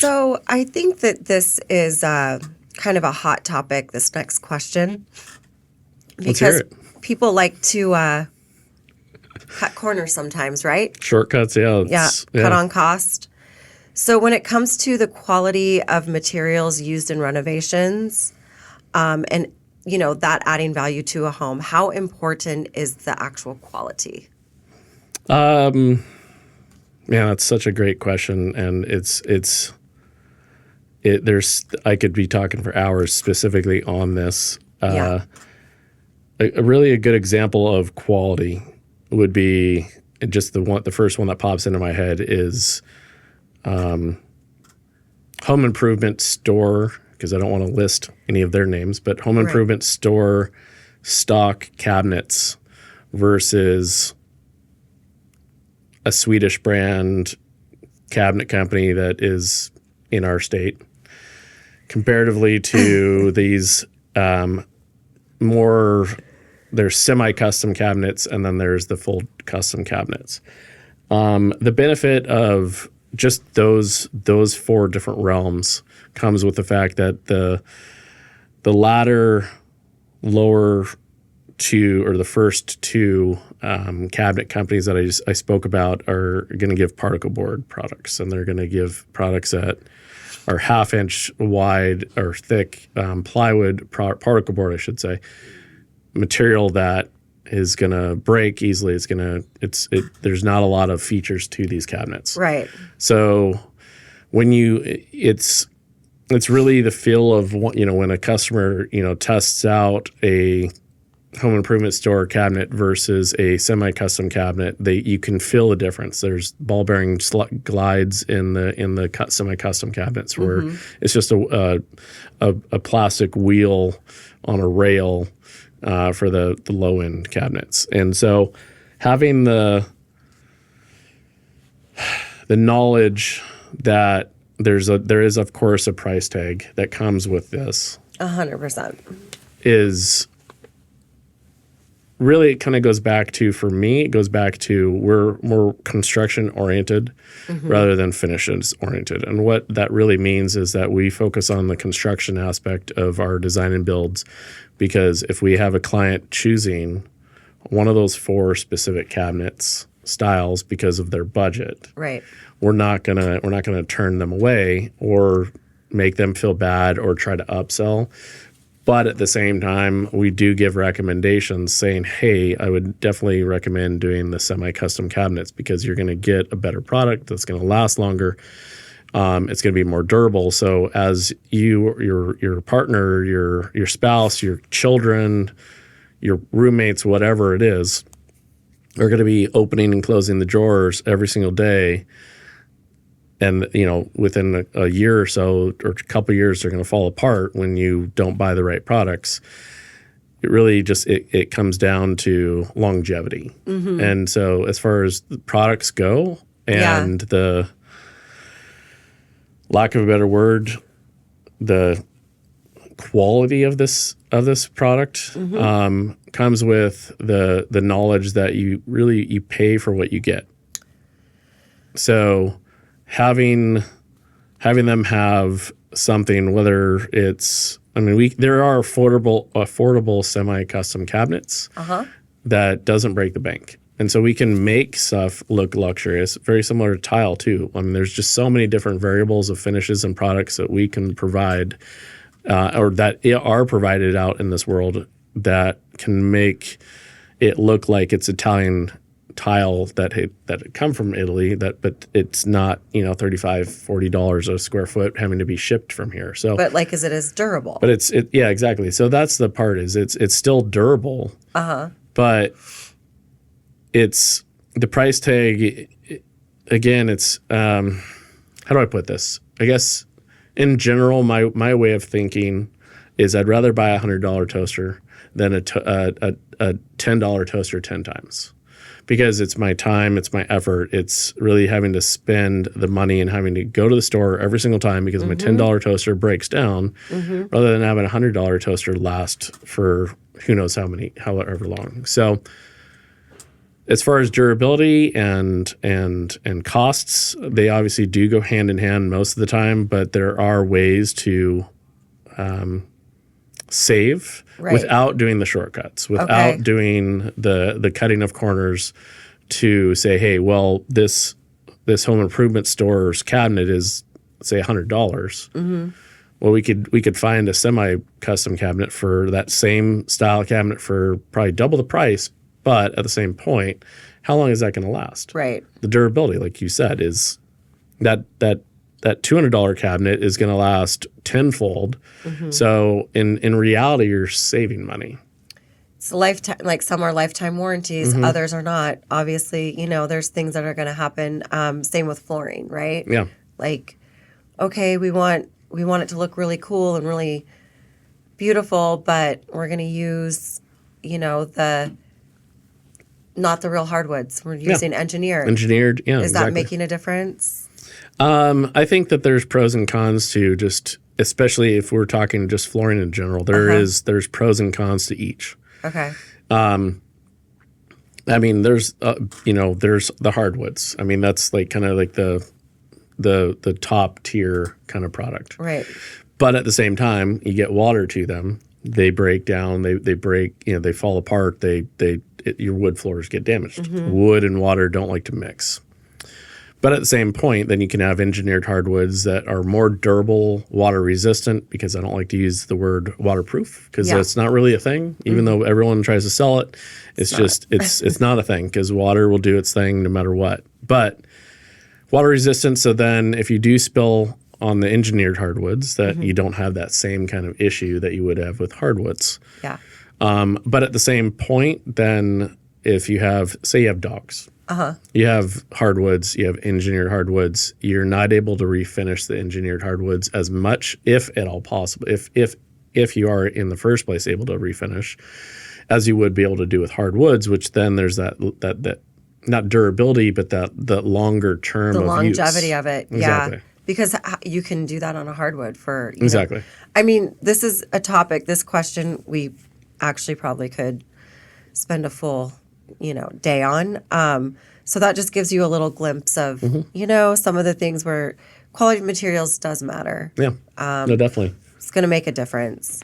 So I think that this is kind of a hot topic, this next question. Let's hear Because it. people like to cut corners sometimes, right? Shortcuts, yeah. Cut on cost. So when it comes to the quality of materials used in renovations, and that adding value to a home, how important is the actual quality? Yeah, that's such a great question, and I could be talking for hours specifically on this. Yeah. A good example of quality would be just the first one that pops into my head is home improvement store, because I don't want to list any of their names, but home improvement store stock cabinets versus a Swedish brand cabinet company that is in our state, comparatively to these there's semi-custom cabinets, and then there's the full custom cabinets. The benefit of just those four different realms comes with the fact that the lower two, or the first two cabinet companies that I spoke about, are going to give particle board products, and they're going to give products that are half-inch wide or thick plywood particle board, I should say, material that is going to break easily. There's not a lot of features to these cabinets. Right. So it's really the feel of when a customer tests out a home improvement store cabinet versus a semi-custom cabinet, you can feel the difference. There's ball bearing glides in the semi-custom cabinets where it's just a plastic wheel on a rail for the low end cabinets. And so having the knowledge that there is of course a price tag that comes with this 100% is really, it kind of goes back to, for me, it goes back to we're more construction oriented rather than finishes oriented. And what that really means is that we focus on the construction aspect of our design and builds, because if we have a client choosing one of those four specific cabinets styles because of their budget, right, we're not gonna turn them away or make them feel bad or try to upsell. But at the same time, we do give recommendations saying, hey, I would definitely recommend doing the semi-custom cabinets because you're going to get a better product that's going to last longer. It's going to be more durable. So as your partner, your spouse, your children, your roommates, whatever it is, are going to be opening and closing the drawers every single day. And, within a year or so, or a couple of years, they're going to fall apart when you don't buy the right products. It really just, it comes down to longevity. And so as far as the products go, and the lack of a better word, the quality of this product comes with the knowledge that you pay for what you get. So having them have something, whether it's, there are affordable semi-custom cabinets that doesn't break the bank. And so we can make stuff look luxurious, very similar to tile too. There's just so many different variables of finishes and products that we can provide or that are provided out in this world that can make it look like it's Italian tile that come from Italy, but it's not $35-40 a square foot having to be shipped from here. So, but is it as durable? But yeah, exactly. So that's the part, is it's still durable. But it's the price tag. Again, it's how do I put this? I guess in general, my way of thinking is I'd rather buy a $100 toaster than a $10 toaster 10 times. Because it's my time, it's my effort, it's really having to spend the money and having to go to the store every single time because my $10 toaster breaks down, rather than having a $100 toaster last for who knows however long. So as far as durability and costs, they obviously do go hand in hand most of the time, but there are ways to save without doing the shortcuts, without doing the cutting of corners to say, hey, well, this home improvement store's cabinet is, say, $100. Well, we could find a semi-custom cabinet for that same style cabinet for probably double the price, but at the same point, how long is that going to last? Right. The durability, like you said, is that $200 cabinet is going to last tenfold. So in reality, you're saving money. It's lifetime, like some are lifetime warranties, others are not. Obviously, you know, there's things that are going to happen. Same with flooring, right? Yeah. Like, okay, we want it to look really cool and really beautiful, but we're going to use, you know, not the real hardwoods. We're using engineered. Engineered, yeah. Is that making a difference? I think that there's pros and cons to just, especially if we're talking just flooring in general, there's pros and cons to each. Okay. I mean, there's there's the hardwoods. I mean, that's like kind of like the top tier kind of product. Right. But at the same time, you get water to them, they break down, they break, they fall apart, your wood floors get damaged. Wood and water don't like to mix. But at the same point, then you can have engineered hardwoods that are more durable, water resistant, because I don't like to use the word waterproof because that's not really a thing, even though everyone tries to sell it. It's not a thing because water will do its thing no matter what. But water resistant, so then if you do spill on the engineered hardwoods, that you don't have that same kind of issue that you would have with hardwoods. Yeah. But at the same point, then if you have, say you have dogs, you have hardwoods, you have engineered hardwoods, you're not able to refinish the engineered hardwoods as much, if at all possible, if you are in the first place able to refinish, as you would be able to do with hardwoods, which then there's that not durability, but that longer term the of longevity use. of it. Exactly. Yeah. Because you can do that on a hardwood for Exactly. I mean, this is a topic, this question we actually probably could spend a full, day on. So that just gives you a little glimpse of, some of the things where quality of materials does matter. Yeah. No, definitely. It's going to make a difference.